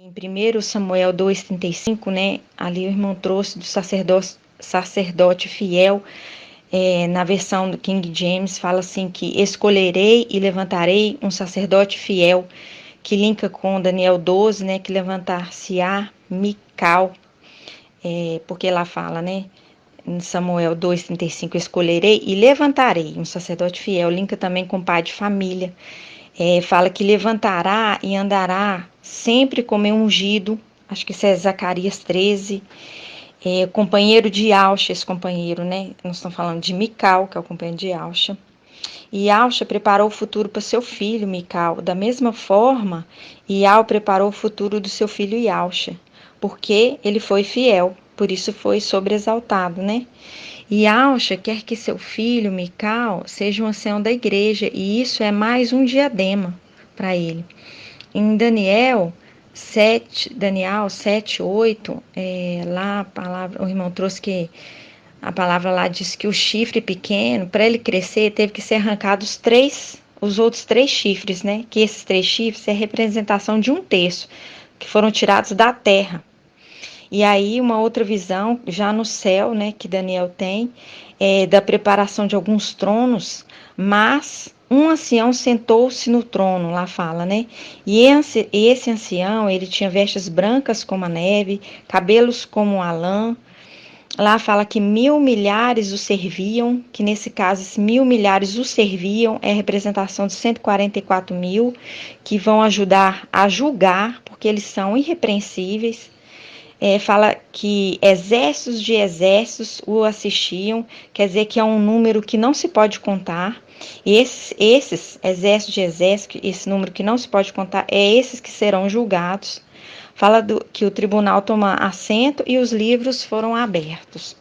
Em 1 Samuel 2,35, né, ali o irmão trouxe do sacerdote fiel, na versão do King James, fala assim que escolherei e levantarei um sacerdote fiel, que linka com Daniel 12, né, que levantar-se-á Mical, porque lá fala, né, em Samuel 2,35, escolherei e levantarei um sacerdote fiel, linka também com pai de família. Fala que levantará e andará sempre como é ungido, acho que isso é Zacarias 13, companheiro de Ausha, esse companheiro, né? Nós estamos falando de Mical, que é o companheiro de Ausha. E Ausha preparou o futuro para seu filho, Mical. Da mesma forma, Ial preparou o futuro do seu filho Iausha, porque ele foi fiel, por isso foi sobreexaltado, né? E Ausha quer que seu filho, Mical, seja um ancião da igreja, e isso é mais um diadema para ele. Em Daniel 7, 8, lá a palavra, o irmão trouxe que a palavra lá diz que o chifre pequeno, para ele crescer, teve que ser arrancados os outros 3 chifres, né? Que esses 3 chifres é a representação de 1/3, que foram tirados da terra. E aí uma outra visão, já no céu, né, que Daniel tem, da preparação de alguns tronos, mas um ancião sentou-se no trono, lá fala, né? E esse ancião, ele tinha vestes brancas como a neve, cabelos como a lã. Lá fala que 1.000 milhares o serviam, que nesse caso, esses 1.000 milhares o serviam, é a representação de 144 mil, que vão ajudar a julgar, porque eles são irrepreensíveis. Fala que exércitos de exércitos o assistiam, quer dizer que é um número que não se pode contar. E esses exércitos de exércitos, esse número que não se pode contar, é esses que serão julgados. Fala que o tribunal toma assento e os livros foram abertos.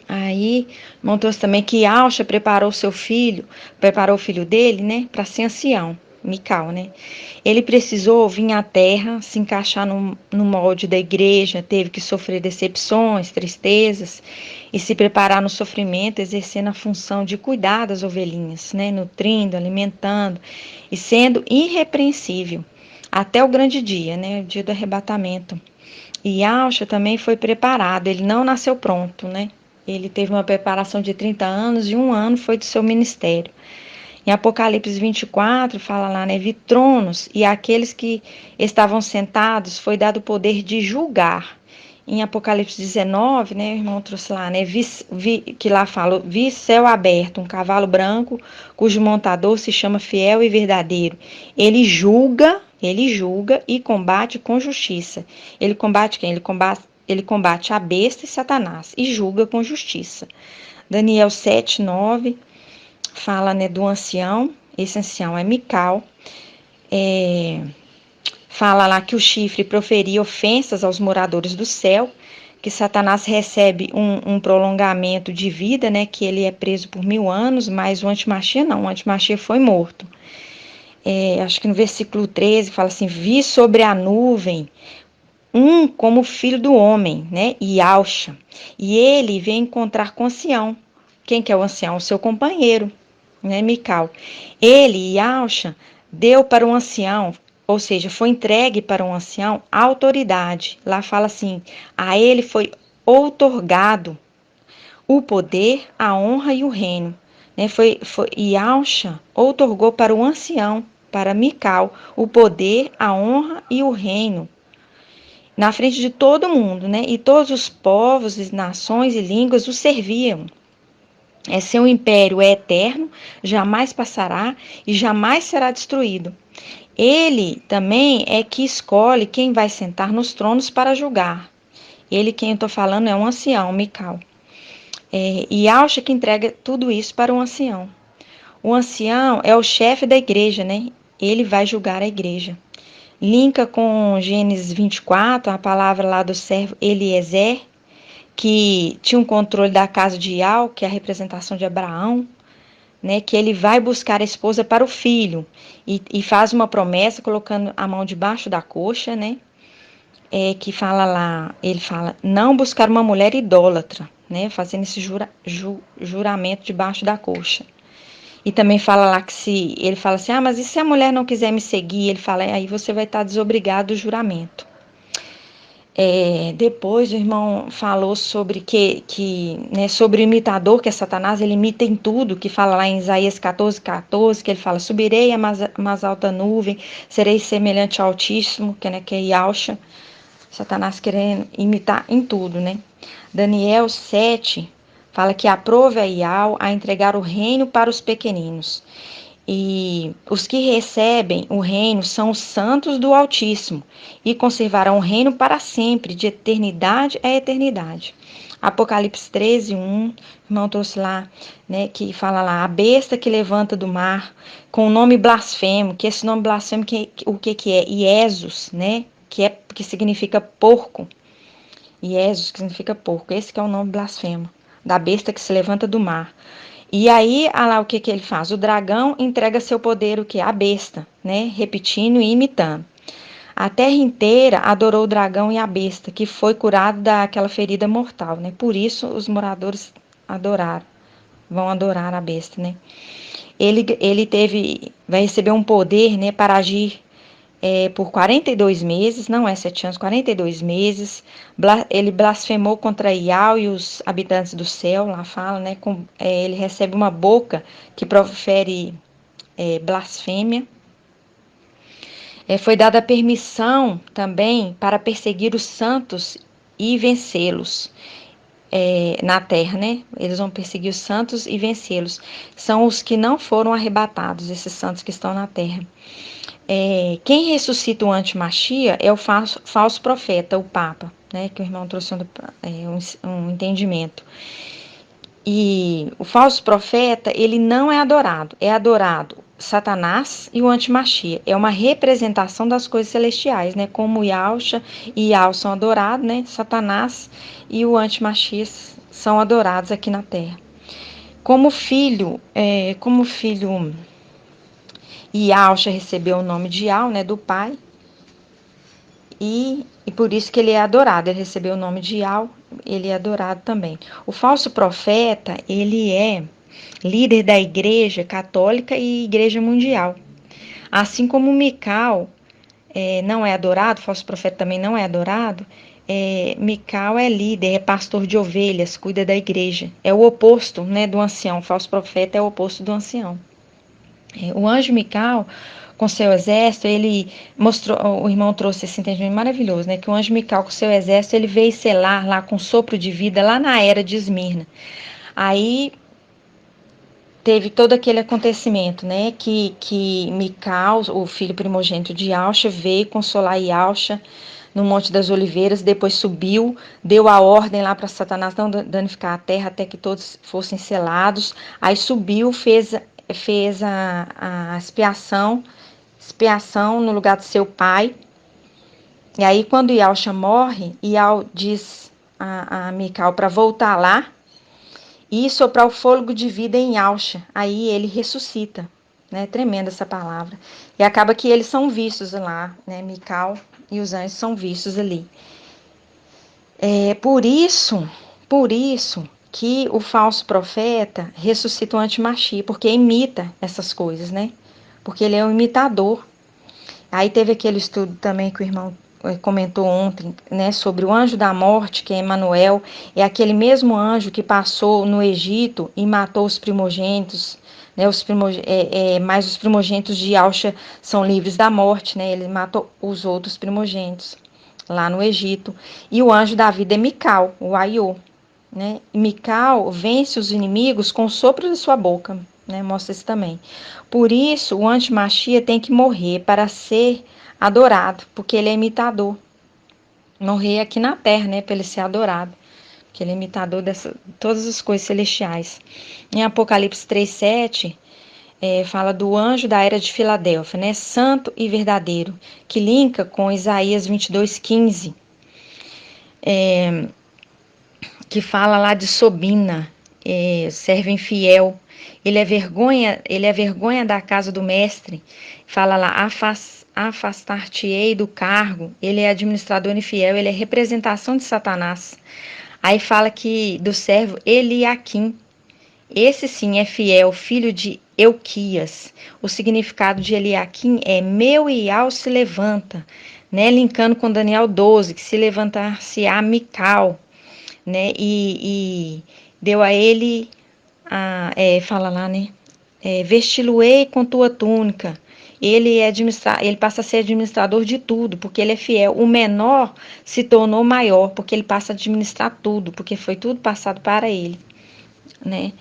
Aí, montou-se também que Ausha preparou o filho dele, né, para ser ancião, Mical, né? Ele precisou vir à terra, se encaixar no molde da igreja, teve que sofrer decepções, tristezas e se preparar no sofrimento, exercendo a função de cuidar das ovelhinhas, né, nutrindo, alimentando e sendo irrepreensível até o grande dia, né, o dia do arrebatamento. E Ausha também foi preparado, ele não nasceu pronto, né? Ele teve uma preparação de 30 anos e 1 ano foi do seu ministério. Em Apocalipse 24, fala lá, né? Vi tronos e àqueles que estavam sentados foi dado o poder de julgar. Em Apocalipse 19, né? O irmão trouxe lá, né? Que lá fala, vi céu aberto, um cavalo branco, cujo montador se chama Fiel e Verdadeiro. Ele julga e combate com justiça. Ele combate quem? Ele combate a besta e Satanás e julga com justiça. Daniel 7, 9 fala, né, do ancião. Esse ancião é Mical. Fala lá que o chifre proferia ofensas aos moradores do céu, que Satanás recebe um prolongamento de vida, né, que ele é preso por 1.000 anos, mas o Antimachia não, o Antimachia foi morto. Acho que no versículo 13 fala assim, vi sobre a nuvem como filho do homem, né, e Ausha, e ele vem encontrar com o ancião. Quem que é o ancião? O seu companheiro, né, Mical. Ele, Ausha, deu para um ancião, ou seja, foi entregue para um ancião a autoridade. Lá fala assim, a ele foi outorgado o poder, a honra e o reino. Né? E Ausha outorgou para o ancião, para Mical, o poder, a honra e o reino. Na frente de todo mundo, né? E todos os povos, nações e línguas o serviam. Seu império é eterno, jamais passará e jamais será destruído. Ele também é que escolhe quem vai sentar nos tronos para julgar. Ele, quem eu estou falando, é um ancião, Mical. E acha que entrega tudo isso para um ancião. O ancião é o chefe da igreja, né? Ele vai julgar a igreja. Linka com Gênesis 24, a palavra lá do servo Eliezer, que tinha um controle da casa de Ial, que é a representação de Abraão, né, que ele vai buscar a esposa para o filho e faz uma promessa colocando a mão debaixo da coxa, né, que fala lá, ele fala, não buscar uma mulher idólatra, né, fazendo esse juramento debaixo da coxa. E também fala lá que se ele fala assim, mas e se a mulher não quiser me seguir? Ele fala, aí você vai estar desobrigado do juramento. Depois o irmão falou sobre né, sobre o imitador, que é Satanás, ele imita em tudo, que fala lá em Isaías 14:14, que ele fala, subirei a mais alta nuvem, serei semelhante ao Altíssimo, que é Yahshua. Satanás querendo imitar em tudo, né? Daniel 7 fala que aprove a Yahweh a entregar o reino para os pequeninos. E os que recebem o reino são os santos do Altíssimo e conservarão o reino para sempre, de eternidade a eternidade. Apocalipse 13:1, o irmão trouxe lá, né, que fala lá, a besta que levanta do mar, com o nome blasfemo, que esse nome blasfemo, o que é? Iesus, né, que significa porco. Iesus, que significa porco, esse que é o nome blasfemo, da besta que se levanta do mar. E aí, olha lá o que ele faz. O dragão entrega seu poder, o que? A besta, né? Repetindo e imitando. A terra inteira adorou o dragão e a besta, que foi curado daquela ferida mortal, né? Por isso, os moradores vão adorar a besta, né? Vai receber um poder, né, para agir por 42 meses, não é 7 anos, 42 meses. Ele blasfemou contra Iau e os habitantes do céu, lá fala, né? Ele recebe uma boca que profere blasfêmia. Foi dada permissão também para perseguir os santos e vencê-los na terra, né? Eles vão perseguir os santos e vencê-los. São os que não foram arrebatados, esses santos que estão na terra. Quem ressuscita o antimachia é o falso profeta, o Papa, né? Que o irmão trouxe um entendimento. E o falso profeta, ele não é adorado Satanás e o antimachia. É uma representação das coisas celestiais, né? Como Yahshua e Yahweh são adorados, né? Satanás e o antimachia são adorados aqui na terra. Como filho, Yahshua recebeu o nome de Yahweh, né? Do pai. E por isso que ele é adorado, ele recebeu o nome de Yahweh, ele é adorado também. O falso profeta, ele é líder da igreja católica e igreja mundial. Assim como Mical não é adorado, o falso profeta também não é adorado, Mical é líder, é pastor de ovelhas, cuida da igreja. É o oposto, né, do ancião, o falso profeta é o oposto do ancião. O anjo Mical, com seu exército, ele mostrou, o irmão trouxe esse entendimento maravilhoso, né? Que o anjo Mical, com seu exército, ele veio selar lá com sopro de vida, lá na era de Esmirna. Aí teve todo aquele acontecimento, né? Que Mical, o filho primogênito de Yahshua, veio consolar Yahshua no Monte das Oliveiras, depois subiu, deu a ordem lá para Satanás não danificar a terra até que todos fossem selados. Aí subiu, fez a expiação no lugar do seu pai. E aí, quando Yahshua morre, Yahweh diz a Mical para voltar lá e soprar o fôlego de vida em Yahshua. Aí ele ressuscita, né? Tremenda essa palavra. E acaba que eles são vistos lá, né? Mical e os anjos são vistos ali. Por isso que o falso profeta ressuscita o antimachia, porque imita essas coisas, né? Porque ele é um imitador. Aí teve aquele estudo também que o irmão comentou ontem, né, sobre o anjo da morte, que é Emanuel, é aquele mesmo anjo que passou no Egito e matou os primogênitos, né, mas os primogênitos de Yahshua são livres da morte, né? Ele matou os outros primogênitos lá no Egito. E o anjo da vida é Mical, o Aiô, né? E Mical vence os inimigos com o sopro de sua boca, né? Mostra isso também. Por isso, o antimachia tem que morrer para ser adorado, porque ele é imitador. Morrer aqui na terra, né? Para ele ser adorado. Porque ele é imitador de todas as coisas celestiais. Em Apocalipse 3:7, fala do anjo da era de Filadélfia, né? Santo e verdadeiro, que linka com Isaías 22:15. Que fala lá de Sobina, servo infiel. Ele é vergonha da casa do mestre. Fala lá, afastar-te-ei do cargo. Ele é administrador infiel, ele é representação de Satanás. Aí fala que do servo Eliaquim. Esse sim é fiel, filho de Euquias. O significado de Eliaquim é meu Ial se levanta, né? Linkando com Daniel 12, que se levantar-se-á Mical, né? E deu a ele, fala lá, né? Vesti-lo-ei com tua túnica. Ele passa a ser administrador de tudo, porque ele é fiel. O menor se tornou maior, porque ele passa a administrar tudo, porque foi tudo passado para ele, né?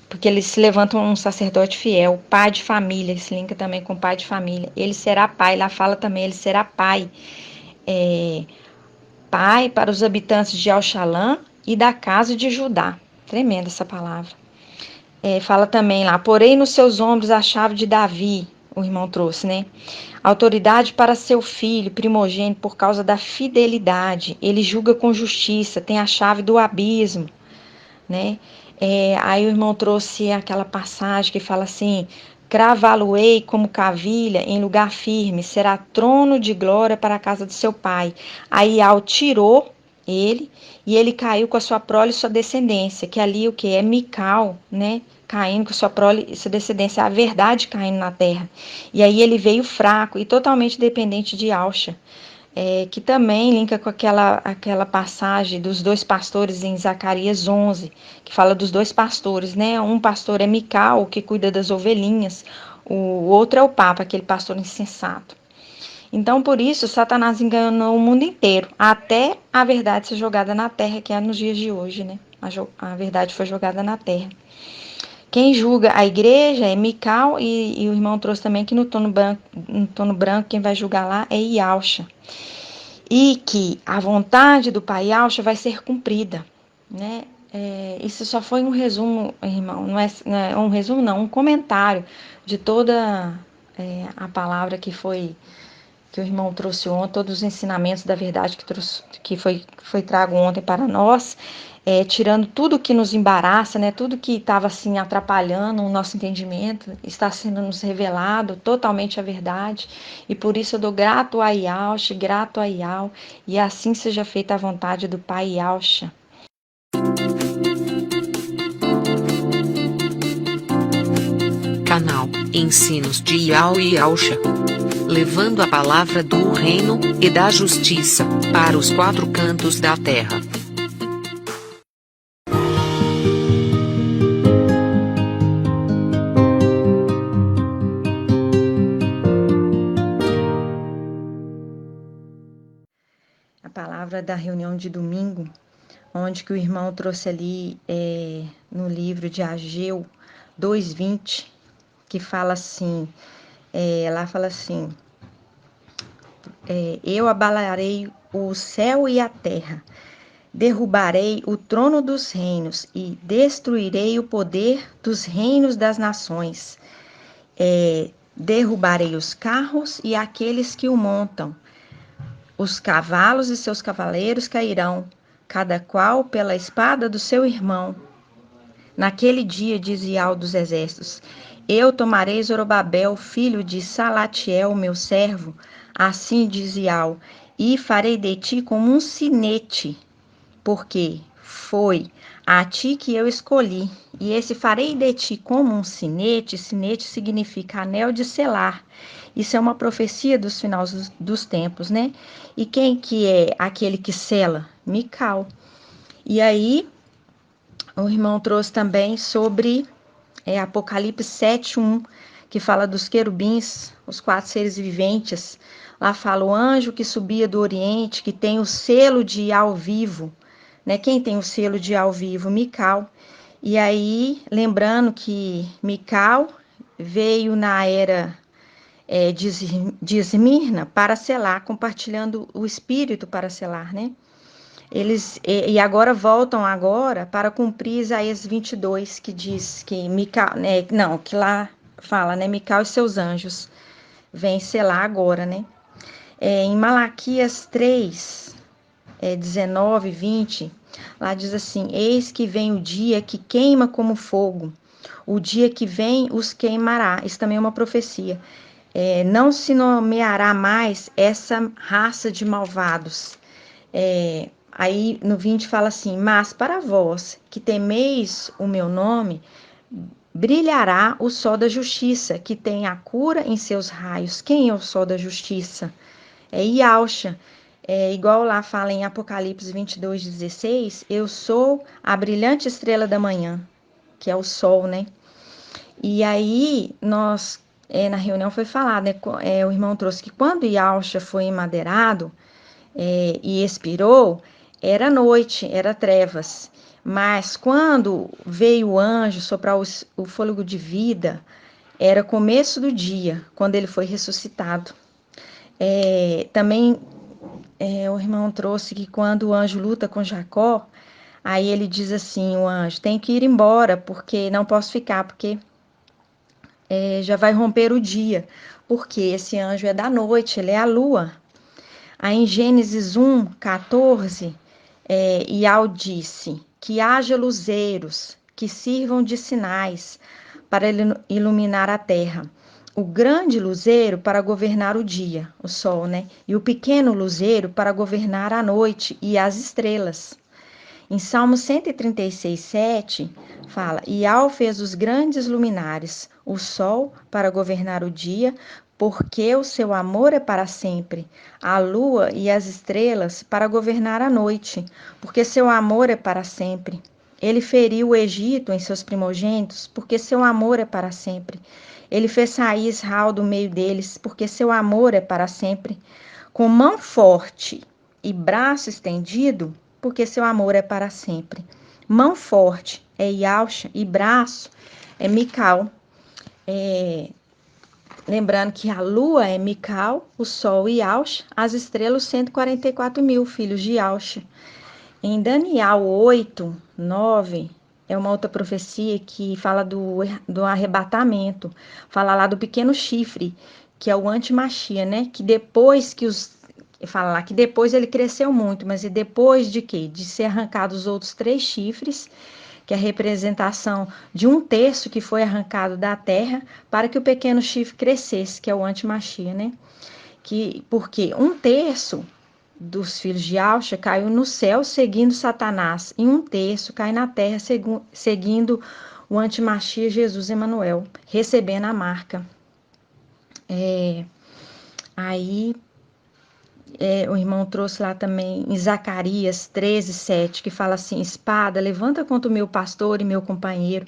Porque ele se levanta um sacerdote fiel, pai de família, ele se linka também com pai de família. Ele será pai, lá fala também, ele será pai. Pai para os habitantes de Alxalã e da casa de Judá. Tremenda essa palavra. Fala também lá, porém nos seus ombros a chave de Davi, o irmão trouxe, né? Autoridade para seu filho primogênito por causa da fidelidade. Ele julga com justiça, tem a chave do abismo, né? Aí o irmão trouxe aquela passagem que fala assim: cravá-lo-ei como cavilha em lugar firme, será trono de glória para a casa de seu pai. Aí Al tirou ele e ele caiu com a sua prole e sua descendência, que ali o que é Mical, né? Caindo com sua prole e sua descendência, a verdade caindo na terra. E aí ele veio fraco e totalmente dependente de Alxa. Que também linka com aquela passagem dos dois pastores em Zacarias 11, que fala dos dois pastores, né? Um pastor é Mical, que cuida das ovelhinhas, o outro é o Papa, aquele pastor insensato. Então, por isso, Satanás enganou o mundo inteiro, até a verdade ser jogada na terra, que é nos dias de hoje, né? A verdade foi jogada na terra. Quem julga a igreja é Mical, e o irmão trouxe também que no tono branco quem vai julgar lá é Ialcha. E que a vontade do Pai Alcha vai ser cumprida, né? Isso só foi um resumo, irmão, não é um resumo, não, um comentário de toda a palavra que o irmão trouxe ontem, todos os ensinamentos da verdade que foi trago ontem para nós, tirando tudo que nos embaraça, né, tudo que estava assim atrapalhando o nosso entendimento, está sendo nos revelado totalmente a verdade, e por isso eu dou grato a Yaush, grato a Yau, e assim seja feita a vontade do Pai Yaush. Canal Ensinos de Yau e Yausha, levando a palavra do reino e da justiça para os quatro cantos da terra. A palavra da reunião de domingo, onde que o irmão trouxe ali no livro de Ageu 2:20, que fala assim, lá fala assim, eu abalarei o céu e a terra, derrubarei o trono dos reinos e destruirei o poder dos reinos das nações. Derrubarei os carros e aqueles que o montam. Os cavalos e seus cavaleiros cairão, cada qual pela espada do seu irmão. Naquele dia, diz Ial dos exércitos, eu tomarei Zorobabel, filho de Salatiel, meu servo, assim diz Ial, e farei de ti como um sinete, porque foi a ti que eu escolhi. E esse farei de ti como um sinete, sinete significa anel de selar. Isso é uma profecia dos finais dos tempos, né? E quem que é aquele que sela? Mical. E aí, o irmão trouxe também sobre Apocalipse 7:1, que fala dos querubins, os quatro seres viventes. Lá fala o anjo que subia do Oriente, que tem o selo de ao vivo, né? Quem tem o selo de ao vivo? Mical. E aí, lembrando que Mical veio na era de Esmirna para selar, compartilhando o espírito para selar, né? Eles e agora voltam agora para cumprir Isaías 22, que diz que Mical, que lá fala, né? Mical e seus anjos vêm selar agora, né? Em Malaquias 3, 19, 20, lá diz assim: eis que vem o dia que queima como fogo, o dia que vem os queimará. Isso também é uma profecia. Não se nomeará mais essa raça de malvados. Aí no 20 fala assim: mas para vós que temeis o meu nome, brilhará o sol da justiça, que tem a cura em seus raios. Quem é o sol da justiça? É Yahshua. É igual lá fala em Apocalipse 22:16, eu sou a brilhante estrela da manhã, que é o sol, né? E aí, na reunião foi falado, né? O irmão trouxe que quando Yahshua foi emadeirado e expirou, era noite, era trevas. Mas quando veio o anjo soprar o fôlego de vida, era começo do dia, quando ele foi ressuscitado. Também o irmão trouxe que quando o anjo luta com Jacó, aí ele diz assim, o anjo, tem que ir embora, porque não posso ficar, porque já vai romper o dia, porque esse anjo é da noite, ele é a lua. Aí em Gênesis 1:14, Iau disse que haja luzeiros que sirvam de sinais para iluminar a terra. O grande luzeiro para governar o dia, o sol, né? E o pequeno luzeiro para governar a noite e as estrelas. Em Salmo 136:7, fala: Iau fez os grandes luminares, o sol para governar o dia, porque o seu amor é para sempre, a lua e as estrelas para governar a noite, porque seu amor é para sempre. Ele feriu o Egito em seus primogênitos, porque seu amor é para sempre. Ele fez sair Israel do meio deles, porque seu amor é para sempre. Com mão forte e braço estendido, porque seu amor é para sempre. Mão forte é Yahshua e braço é Mical. Lembrando que a lua é Mical, o sol Yahshua, as estrelas 144.000 filhos de Yahshua. Em Daniel 8:9 é uma outra profecia que fala do arrebatamento, fala lá do pequeno chifre, que é o antimachia, né? Que depois que fala lá que depois ele cresceu muito, mas e depois de quê? De ser arrancados os outros 3 chifres, que é a representação de 1/3 que foi arrancado da terra, para que o pequeno chifre crescesse, que é o antimachia, né? Porque 1/3 dos filhos de Yahshua caiu no céu seguindo Satanás, e 1/3 cai na terra seguindo o antimachia Jesus Emanuel, recebendo a marca. Aí o irmão trouxe lá também em Zacarias 13:7, que fala assim: espada, levanta contra o meu pastor e meu companheiro.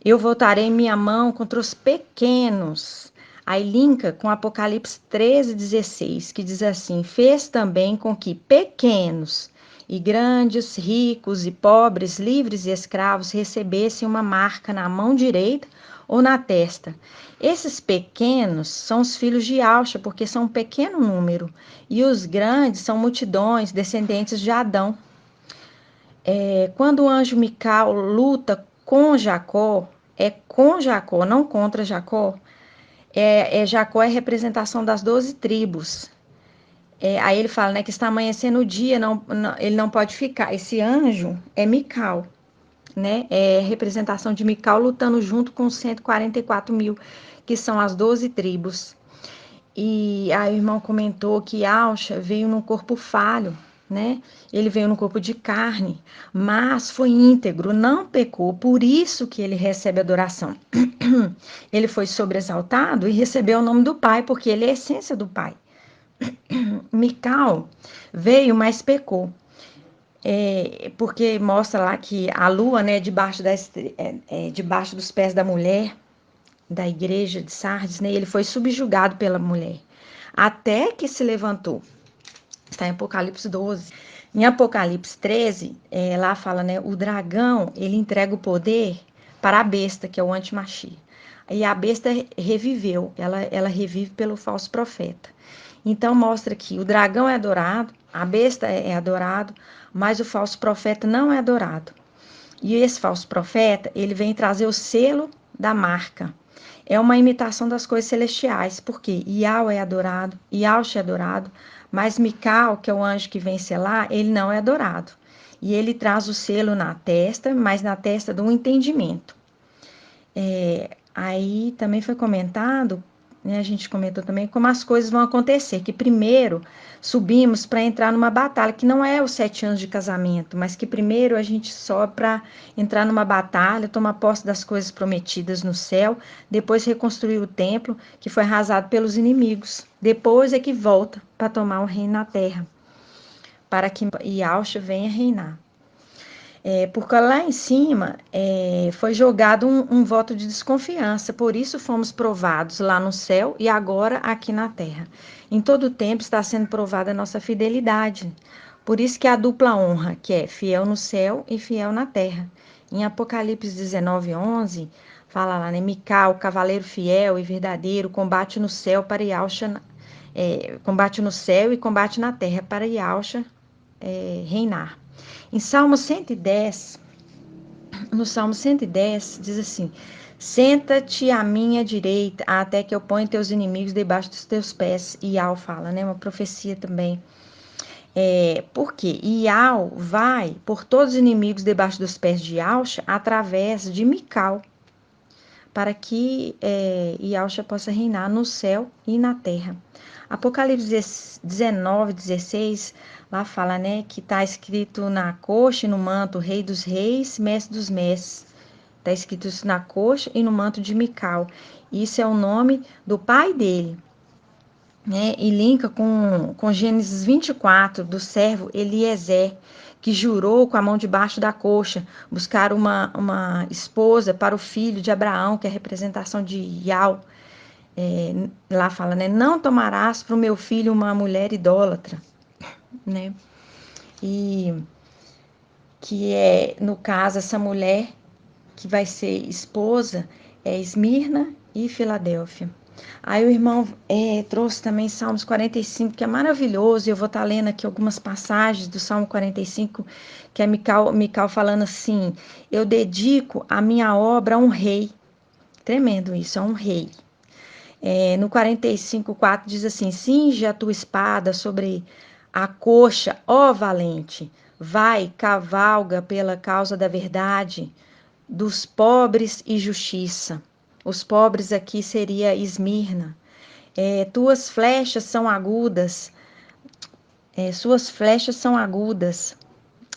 Eu voltarei minha mão contra os pequenos. Aí linka com Apocalipse 13:16, que diz assim: fez também com que pequenos e grandes, ricos e pobres, livres e escravos recebessem uma marca na mão direita ou na testa. Esses pequenos são os filhos de Yahshua, porque são um pequeno número, e os grandes são multidões, descendentes de Adão. Quando o anjo Mical luta com Jacó, é com Jacó, não contra Jacó. Jacó é representação das 12 tribos. Aí ele fala, né, que está amanhecendo o dia, ele não pode ficar. Esse anjo é Mical, né? É representação de Mical lutando junto com os 144.000, que são as 12 tribos. E aí o irmão comentou que Yahshua veio num corpo falho, né? Ele veio no corpo de carne, mas foi íntegro, não pecou, por isso que ele recebe adoração. Ele foi sobreexaltado e recebeu o nome do Pai, porque ele é a essência do Pai. Mical veio, mas pecou. Porque mostra lá que a lua, né, debaixo dos pés da mulher, da igreja de Sardes, né, ele foi subjugado pela mulher, até que se levantou. Está em Apocalipse 12. Em Apocalipse 13, lá fala, né, o dragão, ele entrega o poder para a besta, que é o antimachia. E a besta reviveu, ela revive pelo falso profeta. Então mostra que o dragão é adorado, a besta é adorado, mas o falso profeta não é adorado. E esse falso profeta, ele vem trazer o selo da marca. É uma imitação das coisas celestiais, porque Yahweh é adorado, Yahshua é adorado, mas Mical, que é o anjo que vem selar, ele não é adorado. E ele traz o selo na testa, mas na testa do entendimento. Aí também foi comentado né, a gente comentou também como as coisas vão acontecer, que primeiro subimos para entrar numa batalha, que não é os 7 anos de casamento, mas que primeiro a gente sobe para entrar numa batalha, tomar posse das coisas prometidas no céu, depois reconstruir o templo, que foi arrasado pelos inimigos, depois é que volta para tomar o reino na terra, para que Yahushua venha reinar. Porque lá em cima foi jogado um voto de desconfiança, por isso fomos provados lá no céu e agora aqui na terra. Em todo o tempo está sendo provada a nossa fidelidade. Por isso que a dupla honra, que é fiel no céu e fiel na terra. Em Apocalipse 19:11, fala lá, né? Mical, cavaleiro fiel e verdadeiro, combate no céu para Yahushua, combate no céu e combate na terra para Yahushua reinar. Em Salmo 110, no Salmo 110, diz assim: senta-te à minha direita, até que eu ponha teus inimigos debaixo dos teus pés. Iau fala, né? Uma profecia também. Por quê? Iau vai por todos os inimigos debaixo dos pés de Yausha através de Mical, para que Yausha possa reinar no céu e na terra. Apocalipse 19:16, lá fala, né, que está escrito na coxa e no manto, Rei dos Reis, Mestre dos Mestres. Está escrito isso na coxa e no manto de Mical. Isso é o nome do pai dele, né? E linka com Gênesis 24, do servo Eliezer, que jurou com a mão debaixo da coxa buscar uma esposa para o filho de Abraão, que é a representação de Yau. Lá fala, né? Não tomarás para o meu filho uma mulher idólatra, né? E que no caso, essa mulher que vai ser esposa é Esmirna e Filadélfia. Aí o irmão trouxe também Salmos 45, que é maravilhoso, e eu vou estar lendo aqui algumas passagens do Salmo 45, que é Mical falando assim: eu dedico a minha obra a um rei. Tremendo isso, a um rei. No 45:4 diz assim: cinge a tua espada sobre a coxa, ó valente, vai, cavalga pela causa da verdade, dos pobres e justiça. Os pobres aqui seria Esmirna. Tuas flechas são agudas, suas flechas são agudas.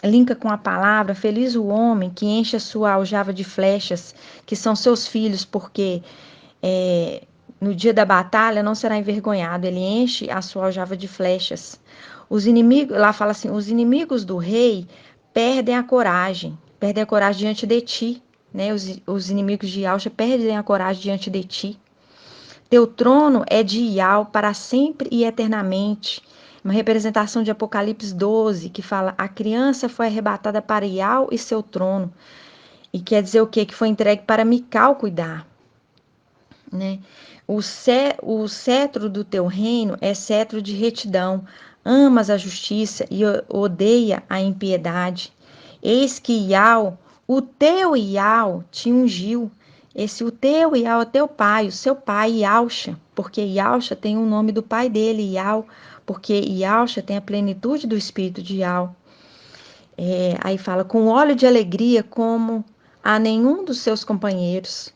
Linka com a palavra: feliz o homem que enche a sua aljava de flechas, que são seus filhos, porque no dia da batalha não será envergonhado, ele enche a sua aljava de flechas. Os inimigos, lá fala assim: os inimigos do rei perdem a coragem diante de ti, né? Os inimigos de Yausha perdem a coragem diante de ti. Teu trono é de Iau para sempre e eternamente. Uma representação de Apocalipse 12, que fala: a criança foi arrebatada para Iau e seu trono. E quer dizer o quê? Que foi entregue para Mical cuidar, né? O cetro do teu reino é cetro de retidão. Amas a justiça e odeia a impiedade. Eis que Iau, o teu Iau, te ungiu. O teu Iau é teu pai, o seu pai, Yausha, porque Yausha tem o nome do pai dele, Iau, porque Yausha tem a plenitude do espírito de Iau. Aí fala: com óleo de alegria como a nenhum dos seus companheiros.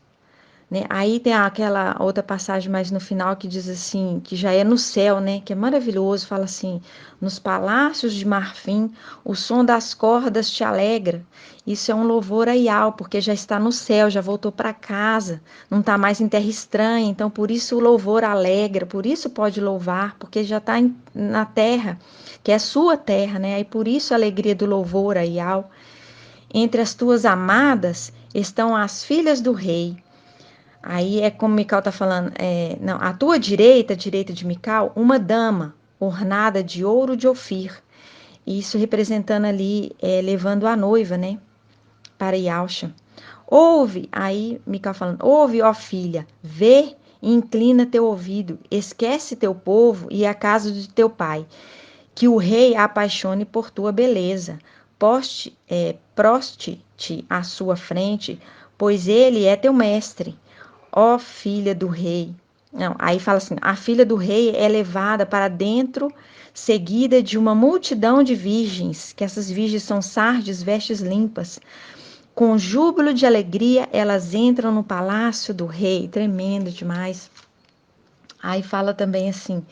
Né? Aí tem aquela outra passagem mais no final que diz assim, que já é no céu, né? Que é maravilhoso, fala assim: nos palácios de marfim, o som das cordas te alegra. Isso é um louvor a Iau, porque já está no céu, já voltou para casa, não está mais em terra estranha, então por isso o louvor alegra, por isso pode louvar, porque já está na terra, que é sua terra, né? Aí por isso a alegria do louvor a Iau. Entre as tuas amadas estão as filhas do rei. Aí é como Mical está falando, não, à tua direita, direita de Mical, uma dama ornada de ouro de Ofir. Isso representando ali, levando a noiva, né, para Yausha. Ouve, aí Mical falando: ouve, ó filha, vê e inclina teu ouvido, esquece teu povo e a casa de teu pai, que o rei apaixone por tua beleza. Proste-te à sua frente, pois ele é teu mestre. Ó filha do rei. Não, aí fala assim: a filha do rei é levada para dentro, seguida de uma multidão de virgens, que essas virgens são sardes, vestes limpas. Com júbilo de alegria, elas entram no palácio do rei. Tremendo demais. Aí fala também assim,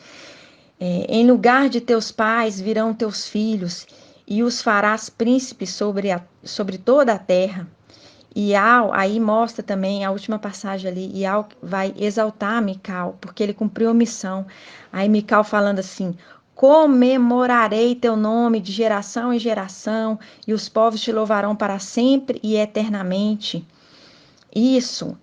em lugar de teus pais virão teus filhos, e os farás príncipes sobre toda a terra. Aí mostra também a última passagem ali, Ial vai exaltar Mical, porque ele cumpriu a missão. Aí Mical falando assim, comemorarei teu nome de geração em geração, e os povos te louvarão para sempre e eternamente. Isso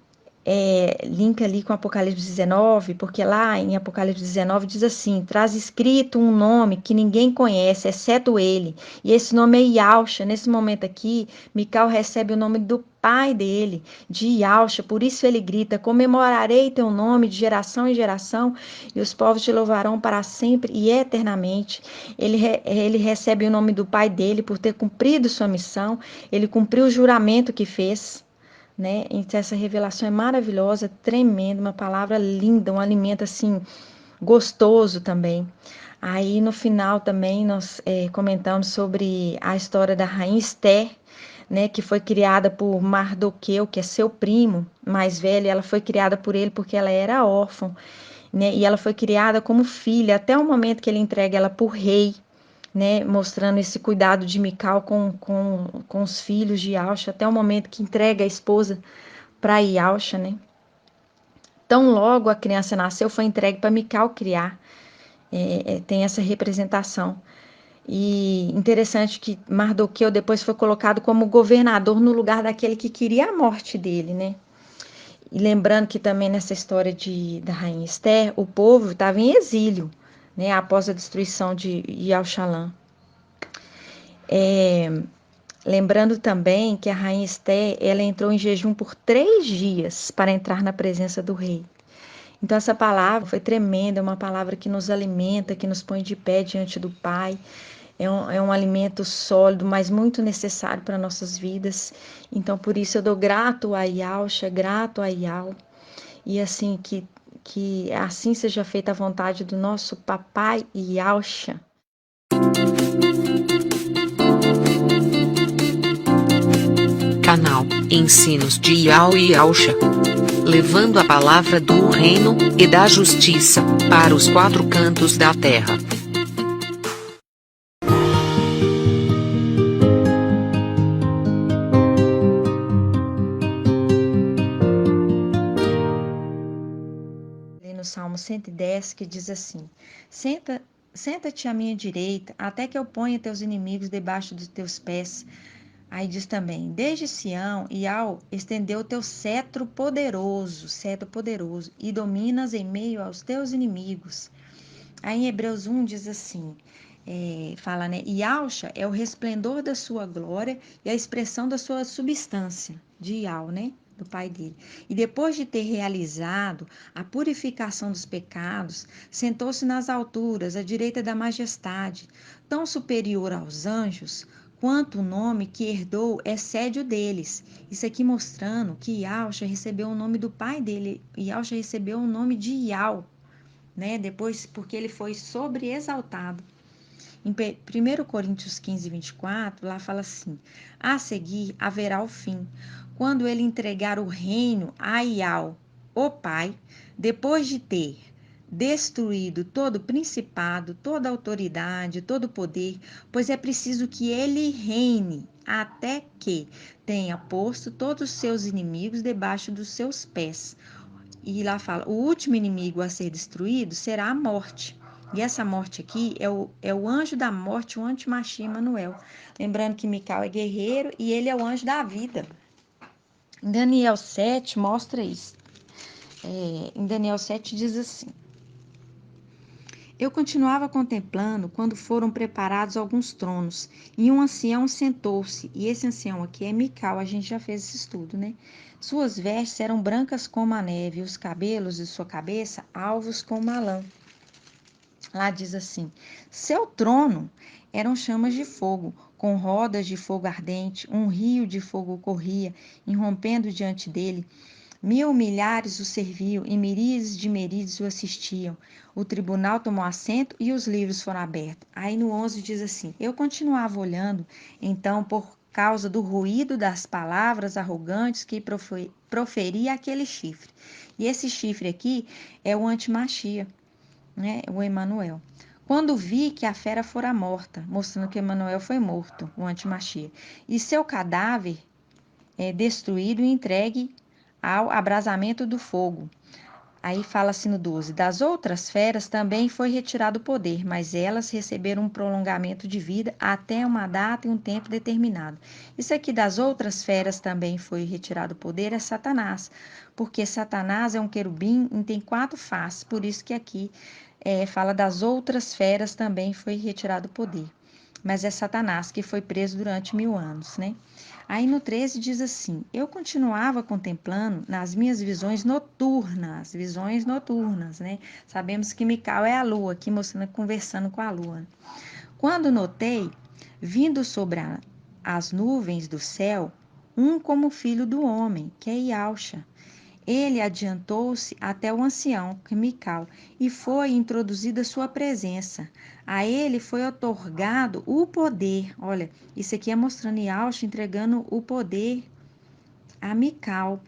linka ali com Apocalipse 19, porque lá em Apocalipse 19 diz assim, traz escrito um nome que ninguém conhece, exceto ele, e esse nome é Yahusha. Nesse momento aqui, Mical recebe o nome do pai dele, de Yahusha, por isso ele grita, comemorarei teu nome de geração em geração, e os povos te louvarão para sempre e eternamente. Ele recebe o nome do pai dele por ter cumprido sua missão, ele cumpriu o juramento que fez, né? Então essa revelação é maravilhosa, tremenda, uma palavra linda, um alimento assim gostoso também. Aí no final também nós comentamos sobre a história da rainha Esther, né, que foi criada por Mardoqueu, que é seu primo mais velho. Ela foi criada por ele porque ela era órfã, né? E ela foi criada como filha até o momento que ele entrega ela por rei, né, mostrando esse cuidado de Mical com os filhos de Yahusha, até o momento que entrega a esposa para Yahusha, né? Tão logo a criança nasceu, foi entregue para Mical criar. Tem essa representação. E interessante que Mardoqueu depois foi colocado como governador no lugar daquele que queria a morte dele, né? E lembrando que também nessa história da rainha Esther, o povo estava em exílio, né? Após a destruição de Yahushalã. Lembrando também que a rainha Esther, ela entrou em jejum por 3 dias para entrar na presença do rei. Então essa palavra foi tremenda, é uma palavra que nos alimenta, que nos põe de pé diante do Pai. É um alimento sólido, mas muito necessário para nossas vidas. Então por isso eu dou grato a Yahusha, grato a Yah. E assim que assim seja feita a vontade do nosso papai Yahusha. Canal Ensinos de Yao e Yausha, levando a palavra do reino e da justiça para os 4 cantos da terra. No Salmo 110, que diz assim: Senta-te à minha direita, até que eu ponha teus inimigos debaixo dos teus pés. Aí diz também: Desde Sião, Iau estendeu teu cetro poderoso, e dominas em meio aos teus inimigos. Aí em Hebreus 1 diz assim, fala, né? Yausha é o resplendor da sua glória e a expressão da sua substância, de Iau, né? Do pai dele. E depois de ter realizado a purificação dos pecados, sentou-se nas alturas, à direita da majestade, tão superior aos anjos, quanto o nome que herdou excede o deles. Isso aqui mostrando que Yausha recebeu o nome do pai dele. Yausha recebeu o nome de Iau, né? Depois, porque ele foi sobreexaltado. Em 1 Coríntios 15, 24, lá fala assim: a seguir haverá o fim, quando ele entregar o reino a Iau, o Pai, depois de ter destruído todo principado, toda autoridade, todo poder, pois é preciso que ele reine até que tenha posto todos os seus inimigos debaixo dos seus pés. E lá fala, o último inimigo a ser destruído será a morte. E essa morte aqui é o anjo da morte, o antimachia Emanuel. Lembrando que Mical é guerreiro e ele é o anjo da vida. Em Daniel 7 mostra isso. Em Daniel 7 diz assim: Eu continuava contemplando quando foram preparados alguns tronos, e um ancião sentou-se, e esse ancião aqui é Mical, a gente já fez esse estudo, né? Suas vestes eram brancas como a neve, e os cabelos de sua cabeça alvos como a lã. Lá diz assim: seu trono eram chamas de fogo, com rodas de fogo ardente, um rio de fogo corria, irrompendo diante dele. 1.000 milhares o serviam e miríades o assistiam. O tribunal tomou assento e os livros foram abertos. Aí no 11 diz assim: eu continuava olhando, então por causa do ruído das palavras arrogantes que proferia aquele chifre. E esse chifre aqui é o antimachia, né? O Emanuel. Quando vi que a fera fora morta, mostrando que Emanuel foi morto, o antimachia, e seu cadáver destruído e entregue ao abrasamento do fogo. Aí fala-se no 12: das outras feras também foi retirado o poder, mas elas receberam um prolongamento de vida até uma data e um tempo determinado. Isso aqui das outras feras também foi retirado o poder é Satanás, porque Satanás é um querubim e tem 4 faces, por isso que aqui fala das outras feras também foi retirado o poder. Mas é Satanás que foi preso durante 1000 anos, né? Aí no 13 diz assim: eu continuava contemplando nas minhas visões noturnas, né? Sabemos que Mical é a lua, aqui mostrando, conversando com a lua. Quando notei, vindo sobre as nuvens do céu, um como filho do homem, que é Iauxa. Ele adiantou-se até o ancião, Mical, e foi introduzida sua presença. A ele foi otorgado o poder. Olha, isso aqui é mostrando Iauxa entregando o poder a Mical.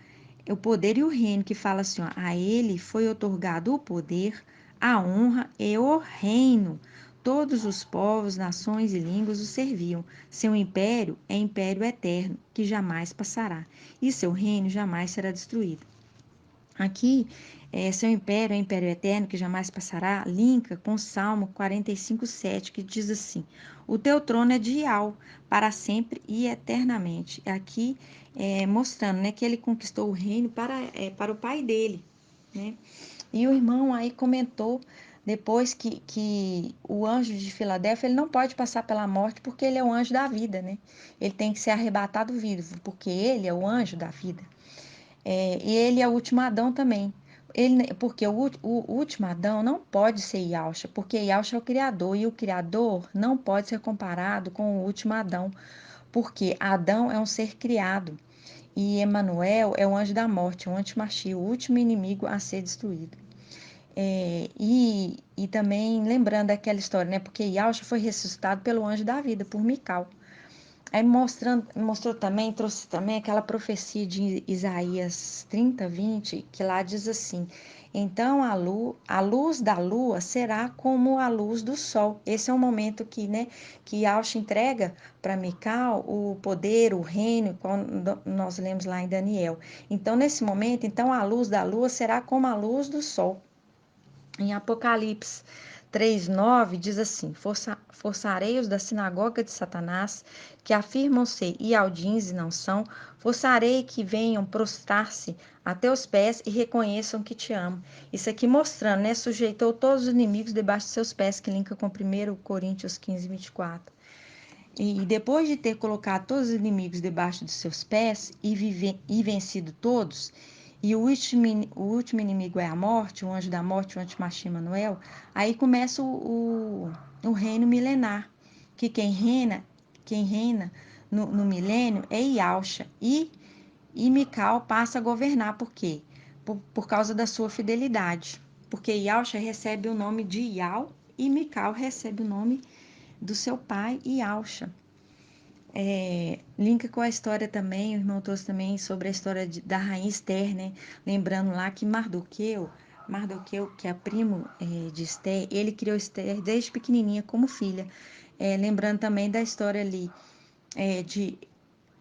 O poder e o reino, que fala assim, ó, a ele foi otorgado o poder, a honra e o reino. Todos os povos, nações e línguas o serviam. Seu império é império eterno, que jamais passará, e seu reino jamais será destruído. Aqui, seu império é império eterno, que jamais passará, linka com o Salmo 45:7, que diz assim: o teu trono é de Iau, para sempre e eternamente. Aqui, mostrando, né, que ele conquistou o reino para o pai dele, né? E o irmão aí comentou depois que o anjo de Filadélfia, ele não pode passar pela morte porque ele é o anjo da vida, né? Ele tem que ser arrebatado vivo, porque ele é o anjo da vida. E ele é o último Adão também. Porque o último Adão não pode ser Iauxa, porque Iauxa é o Criador, e o Criador não pode ser comparado com o último Adão, porque Adão é um ser criado, e Emanuel é o anjo da morte, o antimachia, o último inimigo a ser destruído. E também lembrando aquela história, né? Porque Iauxa foi ressuscitado pelo anjo da vida, por Mical. Aí mostrou também, trouxe também aquela profecia de Isaías 30:20, que lá diz assim: então a luz da lua será como a luz do sol. Esse é o momento que, né, que Yahshua entrega para Mical o poder, o reino, quando nós lemos lá em Daniel. Então, nesse momento, então a luz da lua será como a luz do sol. Em Apocalipse 3:9 diz assim: forçarei os da sinagoga de Satanás, que afirmam ser Ialdins e não são, forçarei que venham prostrar-se a teus pés e reconheçam que te amo. Isso aqui mostrando, né? Sujeitou todos os inimigos debaixo de seus pés, que linka com 1 Coríntios 15:24. E depois de ter colocado todos os inimigos debaixo dos seus pés e vencido todos, e o último inimigo é a morte, o anjo da morte, o antimachia Manuel, aí começa o reino milenar, que quem reina no milênio é Iauxa, e Mical passa a governar. Por quê? Por causa da sua fidelidade. Porque Iauxa recebe o nome de Iau e Mical recebe o nome do seu pai Iauxa. Linka com a história também, o irmão trouxe também sobre a história da rainha Esther, né? Lembrando lá que Mardoqueu, que é primo de Esther, ele criou Esther desde pequenininha como filha. Lembrando também da história ali de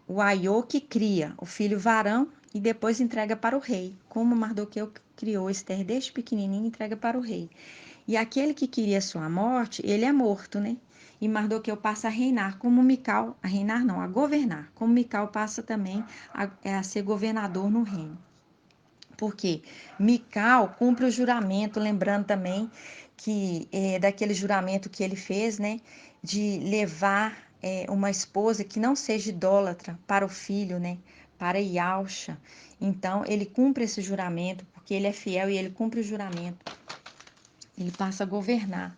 o Aiô que cria o filho varão e depois entrega para o rei. Como Mardoqueu criou Esther desde pequenininha e entrega para o rei. E aquele que queria sua morte, ele é morto, né? E Mardoqueu passa a reinar, como Mical, a reinar não, a governar, como Mical passa também a ser governador no reino. Porque Mical cumpre o juramento, lembrando também que daquele juramento que ele fez, né, de levar uma esposa que não seja idólatra para o filho, né, para Iauxa. Então, ele cumpre esse juramento, porque ele é fiel e ele cumpre o juramento. Ele passa a governar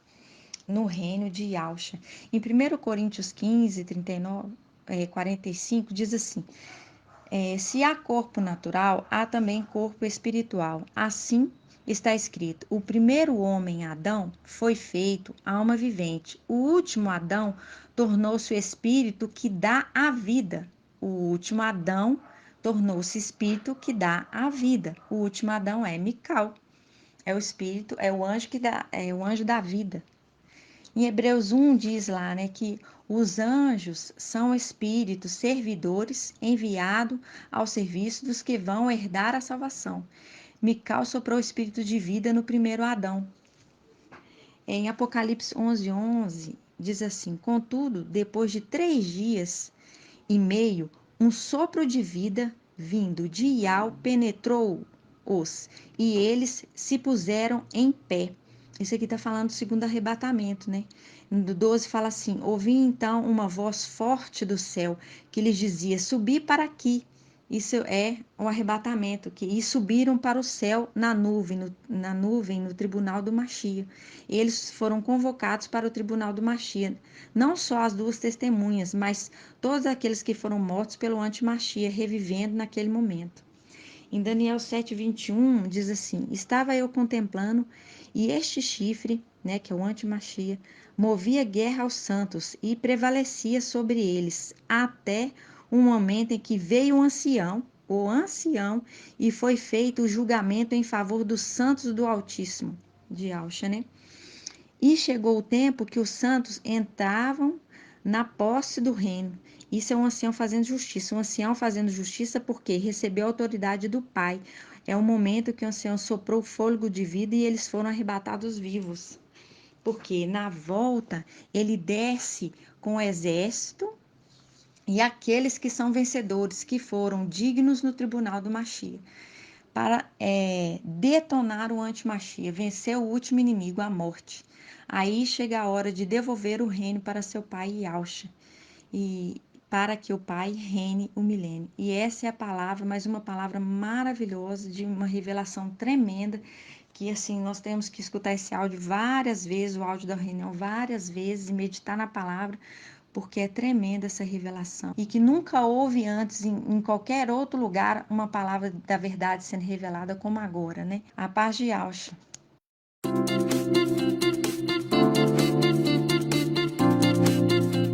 no reino de Iauxa. Em 1 Coríntios 15, 39, 45, diz assim: se há corpo natural, há também corpo espiritual. Assim, está escrito: o primeiro homem, Adão, foi feito alma vivente. O último Adão tornou-se o espírito que dá a vida. O último Adão tornou-se espírito que dá a vida. O último Adão é Mical. É o espírito, é o anjo é o anjo da vida. Em Hebreus 1 diz lá, né, que os anjos são espíritos servidores enviados ao serviço dos que vão herdar a salvação. Mical soprou o espírito de vida no primeiro Adão. Em Apocalipse 11:11 diz assim: contudo, depois de 3 dias e meio, um sopro de vida vindo de Ial penetrou-os, e eles se puseram em pé. Isso aqui está falando do segundo arrebatamento, né? No 12 fala assim: ouvi então uma voz forte do céu que lhes dizia: subi para aqui. Isso é o arrebatamento, e subiram para o céu na nuvem, no tribunal do Machia. Eles foram convocados para o tribunal do Machia. Não só as 2 testemunhas, mas todos aqueles que foram mortos pelo anti-Machia, revivendo naquele momento. Em Daniel 7:21 diz assim: estava eu contemplando, e este chifre, né, que é o anti-Machia, movia guerra aos santos e prevalecia sobre eles, até um momento em que veio o ancião, e foi feito o julgamento em favor dos santos do Altíssimo, de Alcha, né? E chegou o tempo que os santos entravam na posse do reino. Isso é um ancião fazendo justiça. Um ancião fazendo justiça porque recebeu a autoridade do Pai. É o momento que o ancião soprou o fôlego de vida e eles foram arrebatados vivos. Porque na volta ele desce com o exército e aqueles que são vencedores, que foram dignos no tribunal do Machia, para detonar o anti-Machia, vencer o último inimigo, a morte. Aí chega a hora de devolver o reino para seu pai Yahshua, e para que o pai reine o milênio. E essa é a palavra, mais uma palavra maravilhosa, de uma revelação tremenda, que assim, nós temos que escutar esse áudio várias vezes, o áudio da reunião várias vezes, e meditar na palavra, porque é tremenda essa revelação. E que nunca houve antes, em qualquer outro lugar, uma palavra da verdade sendo revelada como agora, né? A paz de Yahshua.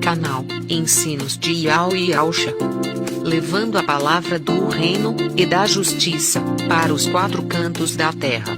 Canal Ensinos de Yao e Yahshua, levando a palavra do reino e da justiça para os 4 cantos da terra.